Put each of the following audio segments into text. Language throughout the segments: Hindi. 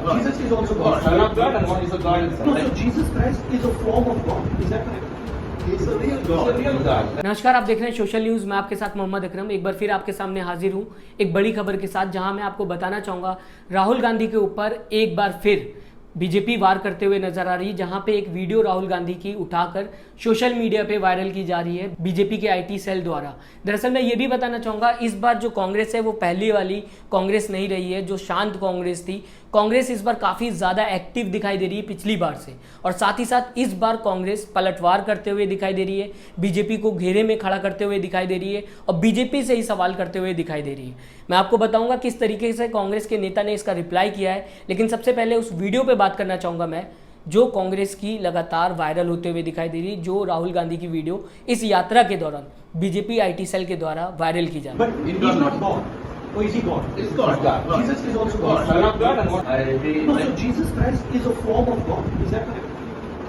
Jesus is also God. Son of God and one is a God No, himself. so Jesus Christ is a form of God. Is that correct? He is a real God. He's a real God. नमस्कार, आप देख रहे हैं सोशल न्यूज़। मैं आपके साथ मोहम्मद अकरम एक बार फिर आपके सामने हाजिर हूँ एक बड़ी खबर के साथ, जहां मैं आपको बताना चाहूँगा राहुल गांधी के ऊपर एक बार फिर बीजेपी वार करते हुए नजर आ रही है। जहां पे एक वीडियो राहुल गांधी की उठाकर सोशल मीडिया पे वायरल की जा रही है बीजेपी के आईटी सेल द्वारा। दरअसल मैं ये भी बताना चाहूँगा, इस बार जो कांग्रेस है वो पहली वाली कांग्रेस नहीं रही है जो शांत कांग्रेस थी। कांग्रेस इस बार काफ़ी ज़्यादा एक्टिव दिखाई दे रही है पिछली बार से, और साथ ही साथ इस बार कांग्रेस पलटवार करते हुए दिखाई दे रही है, बीजेपी को घेरे में खड़ा करते हुए दिखाई दे रही है और बीजेपी से ही सवाल करते हुए दिखाई दे रही है। मैं आपको बताऊंगा किस तरीके से कांग्रेस के नेता ने इसका रिप्लाई किया है, लेकिन सबसे पहले उस वीडियो पर बात करना चाहूँगा मैं, जो कांग्रेस की लगातार वायरल होते हुए दिखाई दे रही, जो राहुल गांधी की वीडियो इस यात्रा के दौरान बीजेपी आईटी सेल के द्वारा वायरल की जा रही है। But he is not God. Or is he God? He's God. Jesus is also God. Son of God and one. No, so Jesus Christ is a form of God. Is that correct?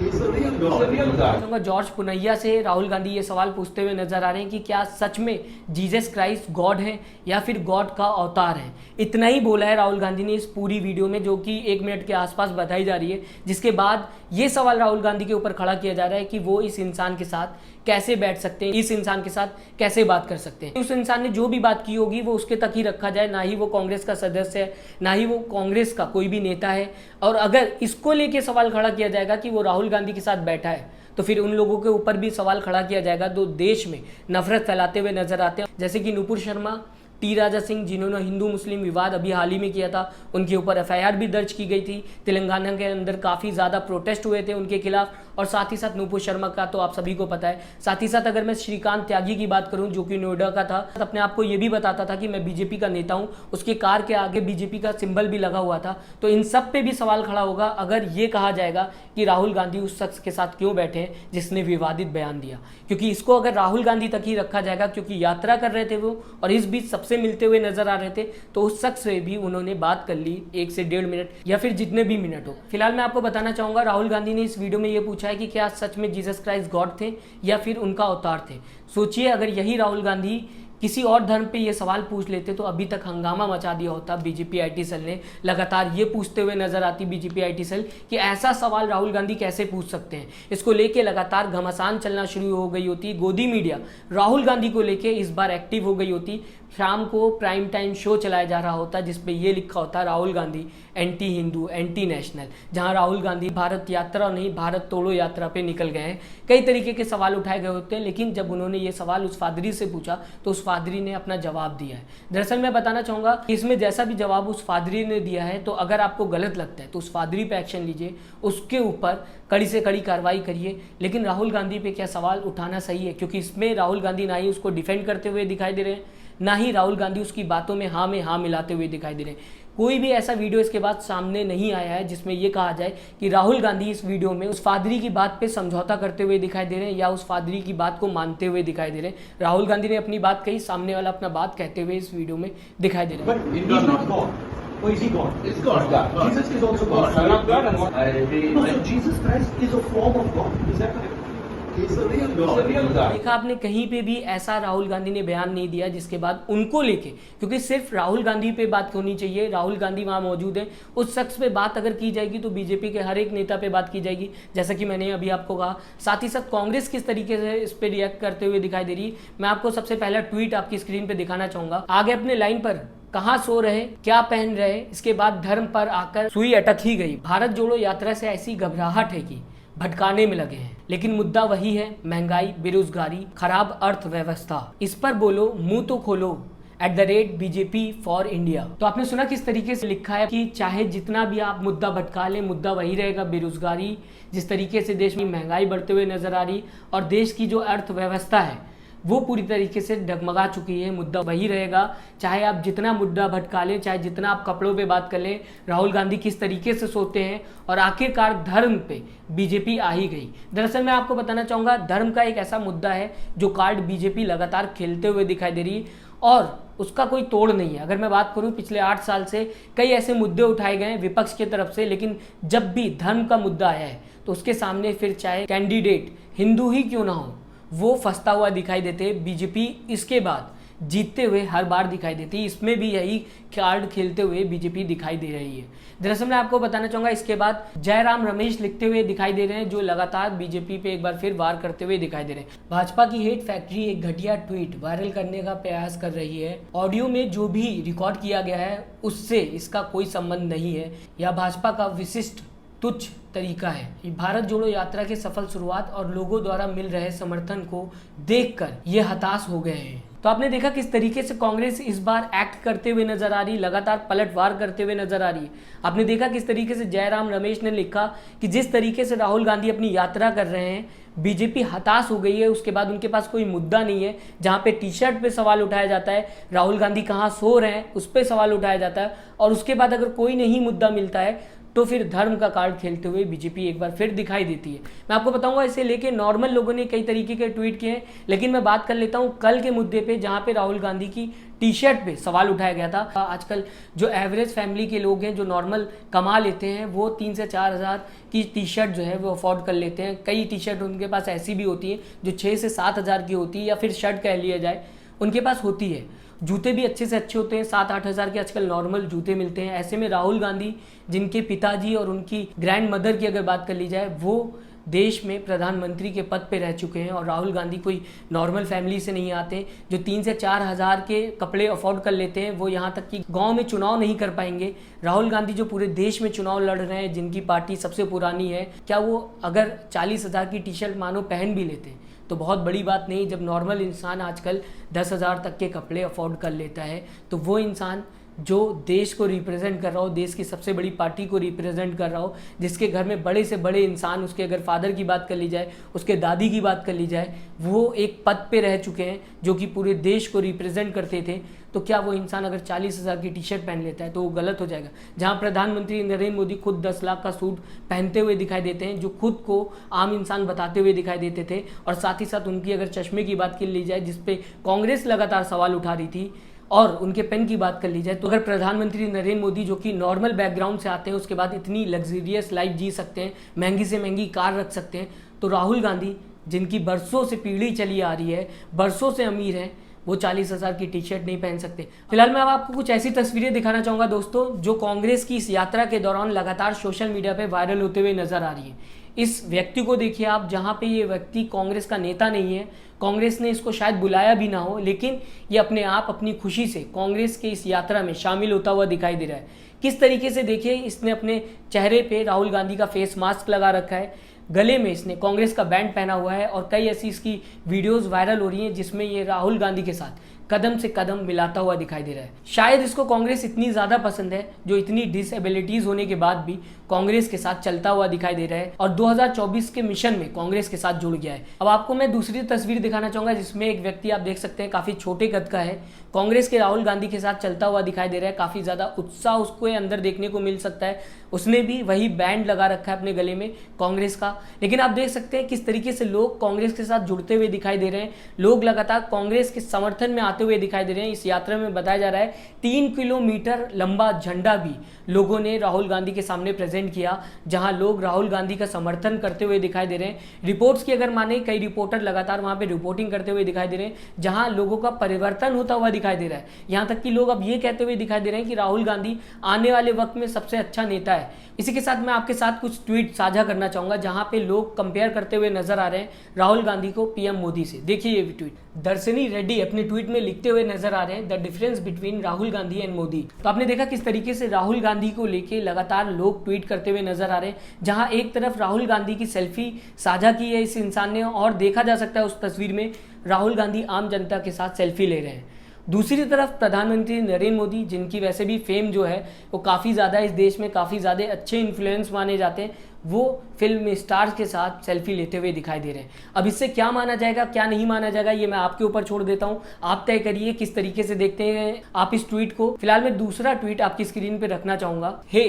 He is a real He's a God. real God. कहूँगा जॉर्ज पुनैया से राहुल गांधी ये सवाल पूछते हुए नजर आ रहे हैं कि क्या सच में जीसस क्राइस्ट गॉड है या फिर गॉड का अवतार है। इतना ही बोला है राहुल गांधी ने इस पूरी वीडियो में, जो कि 1 मिनट के आसपास बताई जा रही है, जिसके बाद ये सवाल राहुल गांधी के ऊपर खड़ा किया जा रहा है कि वो इस इंसान के साथ कैसे बैठ सकते हैं, इस इंसान के साथ कैसे बात कर सकते हैं। उस इंसान ने जो भी बात की होगी वो उसके तक ही रखा जाए, ना ही वो कांग्रेस का सदस्य है, ना ही वो कांग्रेस का कोई भी नेता है। और अगर इसको लेके सवाल खड़ा किया जाएगा कि वो राहुल गांधी के साथ बैठा है, तो फिर उन लोगों के ऊपर भी सवाल खड़ा किया जाएगा जो देश में नफरत फैलाते हुए नजर आते हैं, जैसे कि नुपुर शर्मा, टी राजा सिंह, जिन्होंने हिंदू मुस्लिम विवाद अभी हाल ही में किया था, उनके ऊपर एफआईआर भी दर्ज की गई थी। तेलंगाना के अंदर काफ़ी ज़्यादा प्रोटेस्ट हुए थे उनके खिलाफ, और साथ ही साथ नुपुर शर्मा का तो आप सभी को पता है। साथ ही साथ अगर मैं श्रीकांत त्यागी की बात करूं, जो कि नोएडा का था, अपने आप को ये भी बताता था कि मैं बीजेपी का नेता हूं, उसकी कार के आगे बीजेपी का सिंबल भी लगा हुआ था। तो इन सब पे भी सवाल खड़ा होगा अगर ये कहा जाएगा कि राहुल गांधी उस शख्स के साथ क्यों बैठे हैं जिसने विवादित बयान दिया, क्योंकि इसको अगर राहुल गांधी तक ही रखा जाएगा, क्योंकि यात्रा कर रहे थे वो और इस बीच सबसे मिलते हुए नजर आ रहे थे, तो उस शख्स से भी उन्होंने बात कर ली 1 से 1.5 मिनट या फिर जितने भी मिनट हो। फिलहाल मैं आपको बताना चाहूंगा, राहुल गांधी ने इस वीडियो में ये पूछा है कि क्या सच में जीसस क्राइस्ट गॉड थे या फिर उनका अवतार थे। सोचिए, अगर यही राहुल गांधी किसी और धर्म पे ये सवाल पूछ लेते तो अभी तक हंगामा मचा दिया होता। बीजेपी आईटी सेल ने लगातार ये पूछते हुए नजर आती बीजेपी आईटी सेल कि ऐसा सवाल राहुल गांधी कैसे पूछ सकते हैं। इसको लेके लगातार घमासान चलना शुरू हो गई होती। गोदी मीडिया राहुल गांधी को लेके इस बार एक्टिव हो गई होती। शाम को प्राइम टाइम शो चलाया जा रहा होता जिसपे ये लिखा होता Rahul Gandhi anti Hindu anti national, जहां राहुल गांधी भारत यात्रा नहीं भारत तोड़ो यात्रा पे निकल गए हैं। कई तरीके के सवाल उठाए गए होते हैं, लेकिन जब उन्होंने ये सवाल उस पादरी से पूछा तो उस पादरी ने अपना जवाब दिया है। दरअसल मैं बताना चाहूँगा कि इसमें जैसा भी जवाब उस पादरी ने दिया है, तो अगर आपको गलत लगता है तो उस पादरी पे एक्शन लीजिए, उसके ऊपर कड़ी से कड़ी कार्रवाई करिए, लेकिन राहुल गांधी पे क्या सवाल उठाना सही है? क्योंकि इसमें राहुल गांधी ना ही उसको डिफेंड करते हुए दिखाई दे रहे हैं, ना ही राहुल गांधी उसकी बातों में हाँ मिलाते हुए दिखाई दे रहे हैं। कोई भी ऐसा वीडियो इसके बाद सामने नहीं आया है जिसमें यह कहा जाए कि राहुल गांधी इस वीडियो में उस फादरी की बात पे समझौता करते हुए दिखाई दे रहे हैं या उस फादरी की बात को मानते हुए दिखाई दे रहे हैं। राहुल गांधी ने अपनी बात कही, सामने वाला अपना बात कहते हुए इस वीडियो में दिखाई दे रहे हैं। But he is not God. Or is he God? He's God. Jesus is also God. Son of God and one. No, so Jesus Christ is a form of God. Is that correct? He is a real He's a God. real God. देखा आपने, कहीं पे भी ऐसा राहुल गांधी ने बयान नहीं दिया जिसके बाद उनको लेके, क्योंकि सिर्फ राहुल गांधी पे बात होनी चाहिए, राहुल गांधी वहाँ मौजूद है, उस शख्स पे बात अगर की जाएगी तो बीजेपी के हर एक नेता पे बात की जाएगी, जैसा कि मैंने अभी आपको कहा। साथ ही साथ कांग्रेस किस तरीके से इस पे रिएक्ट करते हुए दिखाई दे रही, मैं आपको सबसे पहला ट्वीट आपकी स्क्रीन पे दिखाना चाहूंगा। आगे अपने लाइन पर कहाँ सो रहे, क्या पहन रहे, इसके बाद धर्म पर आकर सुई अटक ही गई। भारत जोड़ो यात्रा से ऐसी घबराहट है कि भटकाने में लगे हैं, लेकिन मुद्दा वही है, महंगाई, बेरोजगारी, खराब अर्थव्यवस्था। इस पर बोलो, मुंह तो खोलो @BJP फॉर इंडिया। तो आपने सुना किस तरीके से लिखा है कि चाहे जितना भी आप मुद्दा भटका लें, मुद्दा वही रहेगा, बेरोजगारी। जिस तरीके से देश में महंगाई बढ़ते हुए नजर आ रही और देश की जो अर्थव्यवस्था है वो पूरी तरीके से डगमगा चुकी है, मुद्दा वही रहेगा। चाहे आप जितना मुद्दा भटका लें, चाहे जितना आप कपड़ों पे बात कर लें, राहुल गांधी किस तरीके से सोते हैं, और आखिरकार धर्म पे बीजेपी आ ही गई। दरअसल मैं आपको बताना चाहूँगा, धर्म का एक ऐसा मुद्दा है जो कार्ड बीजेपी लगातार खेलते हुए दिखाई दे रही है और उसका कोई तोड़ नहीं है। अगर मैं बात करूं, पिछले 8 साल से कई ऐसे मुद्दे उठाए गए हैं विपक्ष की तरफ से, लेकिन जब भी धर्म का मुद्दा आया है तो उसके सामने फिर चाहे कैंडिडेट हिंदू ही क्यों ना हो, वो फंसता हुआ दिखाई देते। बीजेपी इसके बाद जीतते हुए हर बार दिखाई देती है। इसमें भी यही कार्ड खेलते हुए बीजेपी दिखाई दे रही है। दरअसल मैं आपको बताना चाहूँगा, इसके बाद जयराम रमेश लिखते हुए दिखाई दे रहे हैं, जो लगातार बीजेपी पे एक बार फिर वार करते हुए दिखाई दे रहे हैं। भाजपा की हेट फैक्ट्री एक घटिया ट्वीट वायरल करने का प्रयास कर रही है। ऑडियो में जो भी रिकॉर्ड किया गया है उससे इसका कोई संबंध नहीं है। यह भाजपा का विशिष्ट तुच्छ तरीका है। भारत जोड़ो यात्रा की सफल शुरुआत और लोगों द्वारा मिल रहे समर्थन को देखकर ये हताश हो गए हैं। तो आपने देखा किस तरीके से कांग्रेस इस बार एक्ट करते हुए नजर आ रही, लगातार पलटवार करते हुए नजर आ रही है। आपने देखा किस तरीके से जयराम रमेश ने लिखा कि जिस तरीके से राहुल गांधी अपनी यात्रा कर रहे हैं, बीजेपी हताश हो गई है। उसके बाद उनके पास कोई मुद्दा नहीं है। जहां पे टी शर्ट पे सवाल उठाया जाता है, राहुल गांधी कहां सो रहे हैं उस पर सवाल उठाया जाता है, और उसके बाद अगर कोई नहीं मुद्दा मिलता है तो फिर धर्म का कार्ड खेलते हुए बीजेपी एक बार फिर दिखाई देती है। मैं आपको बताऊंगा, इसे लेके नॉर्मल लोगों ने कई तरीके के ट्वीट किए हैं, लेकिन मैं बात कर लेता हूं कल के मुद्दे पे, जहां पे राहुल गांधी की टी शर्ट पे सवाल उठाया गया था। आजकल जो एवरेज फैमिली के लोग हैं, जो नॉर्मल कमा लेते हैं, वो 3 से 4 हज़ार की टी शर्ट जो है वो अफोर्ड कर लेते हैं। कई टी शर्ट उनके पास ऐसी भी होती है जो 6 से 7 हज़ार की होती है, या फिर शर्ट कह लिया जाए उनके पास होती है। जूते भी अच्छे से अच्छे होते हैं, 7-8 हज़ार के आजकल नॉर्मल जूते मिलते हैं। ऐसे में राहुल गांधी, जिनके पिताजी और उनकी ग्रैंड मदर की अगर बात कर ली जाए, वो देश में प्रधानमंत्री के पद पे रह चुके हैं, और राहुल गांधी कोई नॉर्मल फैमिली से नहीं आते। जो 3 से 4 हज़ार के कपड़े अफोर्ड कर लेते हैं, वो यहाँ तक कि गांव में चुनाव नहीं कर पाएंगे। राहुल गांधी जो पूरे देश में चुनाव लड़ रहे हैं, जिनकी पार्टी सबसे पुरानी है, क्या वो अगर 40 हज़ार की टी शर्ट मानो पहन भी लेते हैं तो बहुत बड़ी बात नहीं। जब नॉर्मल इंसान आजकल 10 हज़ार तक के कपड़े अफोर्ड कर लेता है, तो वो इंसान जो देश को रिप्रेजेंट कर रहा हो, देश की सबसे बड़ी पार्टी को रिप्रेजेंट कर रहा हो, जिसके घर में बड़े से बड़े इंसान, उसके अगर फादर की बात कर ली जाए, उसके दादी की बात कर ली जाए, वो एक पद पे रह चुके हैं जो कि पूरे देश को रिप्रेजेंट करते थे, तो क्या वो इंसान अगर 40 हज़ार की टी शर्ट पहन लेता है तो वो गलत हो जाएगा। जहां प्रधानमंत्री नरेंद्र मोदी खुद 10 लाख का सूट पहनते हुए दिखाई देते हैं, जो खुद को आम इंसान बताते हुए दिखाई देते थे, और साथ ही साथ उनकी अगर चश्मे की बात कर ली जाए, जिसपे कांग्रेस लगातार सवाल उठा रही थी, और उनके पेन की बात कर ली जाए, तो अगर प्रधानमंत्री नरेंद्र मोदी, जो कि नॉर्मल बैकग्राउंड से आते हैं, उसके बाद इतनी लग्जरियस लाइफ जी सकते हैं, महंगी से महंगी कार रख सकते हैं, तो राहुल गांधी, जिनकी बरसों से पीढ़ी चली आ रही है, बरसों से अमीर हैं, वो 40 हज़ार की टी शर्ट नहीं पहन सकते। फिलहाल मैं अब आपको कुछ ऐसी तस्वीरें दिखाना चाहूँगा दोस्तों, जो कांग्रेस की इस यात्रा के दौरान लगातार सोशल मीडिया पे वायरल होते हुए नजर आ रही है। इस व्यक्ति को देखिए आप, जहाँ पे ये व्यक्ति कांग्रेस का नेता नहीं है, कांग्रेस ने इसको शायद बुलाया भी ना हो, लेकिन ये अपने आप अपनी खुशी से कांग्रेस के इस यात्रा में शामिल होता हुआ दिखाई दे रहा है। किस तरीके से देखिए, इसने अपने चेहरे पे राहुल गांधी का फेस मास्क लगा रखा है, गले में इसने कांग्रेस का बैंड पहना हुआ है, और कई ऐसी इसकी वीडियोस वायरल हो रही हैं जिसमें ये राहुल गांधी के साथ कदम से कदम मिलाता हुआ दिखाई दे रहा है। शायद इसको कांग्रेस इतनी ज़्यादा पसंद है, जो इतनी डिसएबिलिटीज़ होने के बाद भी कांग्रेस के साथ चलता हुआ दिखाई दे रहा है, और 2024 के मिशन में कांग्रेस के साथ जुड़ गया है। अब आपको मैं दूसरी तस्वीर दिखाना चाहूँगा, जिसमें एक व्यक्ति आप देख सकते हैं काफ़ी छोटे कद का है, कांग्रेस के राहुल गांधी के साथ चलता हुआ दिखाई दे रहा है। काफ़ी ज़्यादा उत्साह उसको अंदर देखने को मिल सकता है। उसने भी वही बैंड लगा रखा है अपने गले में कांग्रेस का, लेकिन आप देख सकते हैं किस तरीके से लोग कांग्रेस के साथ जुड़ते हुए दिखाई दे रहे हैं। लोग लगातार कांग्रेस के समर्थन में आते हुए दिखाई दे रहे हैं। इस यात्रा में बताया जा रहा है 3 किलोमीटर लंबा झंडा भी लोगों ने राहुल गांधी के सामने प्रेजेंट किया, जहां लोग राहुल गांधी का समर्थन करते हुए दिखाई दे रहे हैं। रिपोर्ट्स की अगर माने, कई रिपोर्टर लगातार वहां पे रिपोर्टिंग करते हुए दिखाई दे रहे हैं, जहां लोगों का परिवर्तन होता हुआ दिखाई दे रहा है। यहां तक कि लोग अब ये कहते हुए दिखाई दे रहे हैं कि राहुल गांधी आने वाले वक्त में सबसे अच्छा नेता है। इसी के साथ मैं आपके साथ कुछ ट्वीट साझा करना चाहूंगा, जहां पे लोग कंपेयर करते हुए नजर आ रहे हैं राहुल गांधी को पीएम मोदी से। देखिए ये ट्वीट, दर्शनी रेड्डी अपने ट्वीट में लिखते हुए नजर आ रहे हैं, the difference between Rahul Gandhi and Modi. तो आपने देखा किस तरीके से राहुल गांधी को लेके लगातार लोग ट्वीट करते हुए नजर आ रहे हैं, जहां एक तरफ राहुल गांधी की सेल्फी साझा की है इस इंसान ने, और देखा जा सकता है उस तस्वीर में राहुल गांधी आम जनता के साथ सेल्फी ले रहे हैं। दूसरी तरफ प्रधानमंत्री नरेंद्र मोदी, जिनकी वैसे भी फेम जो है वो काफ़ी ज़्यादा इस देश में काफ़ी ज़्यादा अच्छे इन्फ्लुएंस माने जाते हैं, वो फिल्म स्टार्स के साथ सेल्फी लेते हुए दिखाई दे रहे हैं। अब इससे क्या माना जाएगा क्या नहीं माना जाएगा, ये मैं आपके ऊपर छोड़ देता हूँ। आप तय करिए किस तरीके से देखते हैं आप इस ट्वीट को। फिलहाल मैं दूसरा ट्वीट आपकी स्क्रीन पर रखना चाहूँगा। Hey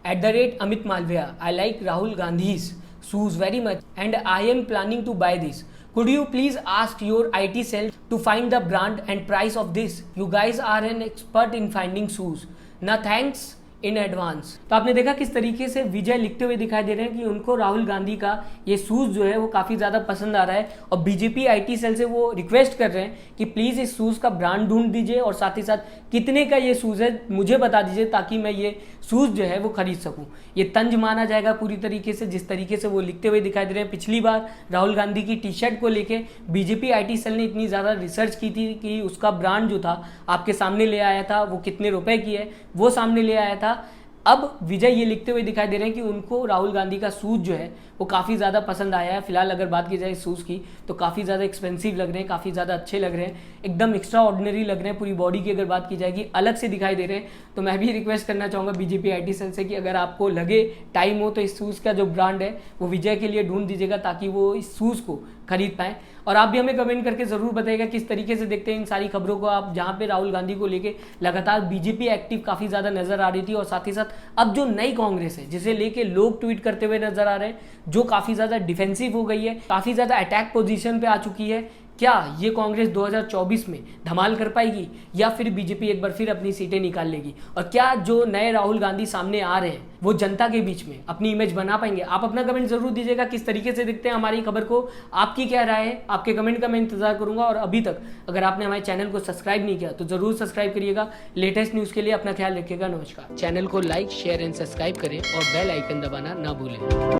@Amit Malviya, I like Rahul Gandhi's shoes very much and I am planning to buy this. Could you please ask your IT cell to find the brand and price of this? You guys are an expert in finding shoes. Now thanks, in advance. तो आपने देखा किस तरीके से विजय लिखते हुए दिखाई दे रहे हैं कि उनको राहुल गांधी का ये शूज जो है वो काफी ज्यादा पसंद आ रहा है और बीजेपी आईटी सेल से वो रिक्वेस्ट कर रहे हैं कि प्लीज इस शूज का ब्रांड ढूंढ दीजिए और साथ ही साथ कितने का ये शूज है मुझे बता दीजिए ताकि मैं ये शूज जो है वो खरीद सकूं। ये तंज माना जाएगा पूरी तरीके से, जिस तरीके से वो लिखते हुए दिखाई दे रहे हैं। पिछली बार राहुल गांधी की टी शर्ट को लेके बीजेपी आईटी सेल ने इतनी ज्यादा रिसर्च की थी कि उसका ब्रांड जो था आपके सामने ले आया था, वो कितने रुपए की है वो सामने ले आया था। अब विजय ये लिखते हुए दिखाई दे रहे हैं कि उनको राहुल गांधी का शूज जो है वो काफ़ी ज़्यादा पसंद आया है। फिलहाल अगर बात की जाए शूज़ की तो काफ़ी ज़्यादा एक्सपेंसिव लग रहे हैं, काफ़ी ज़्यादा अच्छे लग रहे हैं, एकदम एक्स्ट्रा ऑर्डिनरी लग रहे हैं। पूरी बॉडी की अगर बात की जाएगी अलग से दिखाई दे रहे हैं। तो मैं भी रिक्वेस्ट करना चाहूँगा बीजेपी आईटी सेल से कि अगर आपको लगे टाइम हो तो इस शूज़ का जो ब्रांड है वो विजय के लिए ढूंढ दीजिएगा ताकि वो इस शूज़ को खरीद पाएँ। और आप भी हमें कमेंट करके ज़रूर बताइएगा किस तरीके से देखते हैं इन सारी खबरों को आप, जहाँ पे राहुल गांधी को लेके लगातार बीजेपी एक्टिव काफ़ी ज़्यादा नजर आ रही थी और साथ ही साथ अब जो नई कांग्रेस है जिसे लेके लोग ट्वीट करते हुए नजर आ रहे हैं, जो काफ़ी ज़्यादा डिफेंसिव हो गई है, काफ़ी ज़्यादा अटैक पोजीशन पे आ चुकी है। क्या ये कांग्रेस 2024 में धमाल कर पाएगी या फिर बीजेपी एक बार फिर अपनी सीटें निकाल लेगी? और क्या जो नए राहुल गांधी सामने आ रहे हैं वो जनता के बीच में अपनी इमेज बना पाएंगे? आप अपना कमेंट जरूर दीजिएगा किस तरीके से देखते हैं हमारी खबर को, आपकी क्या राय है, आपके कमेंट का मैं इंतजार करूंगा। और अभी तक अगर आपने हमारे चैनल को सब्सक्राइब नहीं किया तो जरूर सब्सक्राइब करिएगा। लेटेस्ट न्यूज़ के लिए अपना ख्याल रखिएगा। नमस्कार। चैनल को लाइक शेयर एंड सब्सक्राइब करें और बेल आइकन दबाना ना भूलें।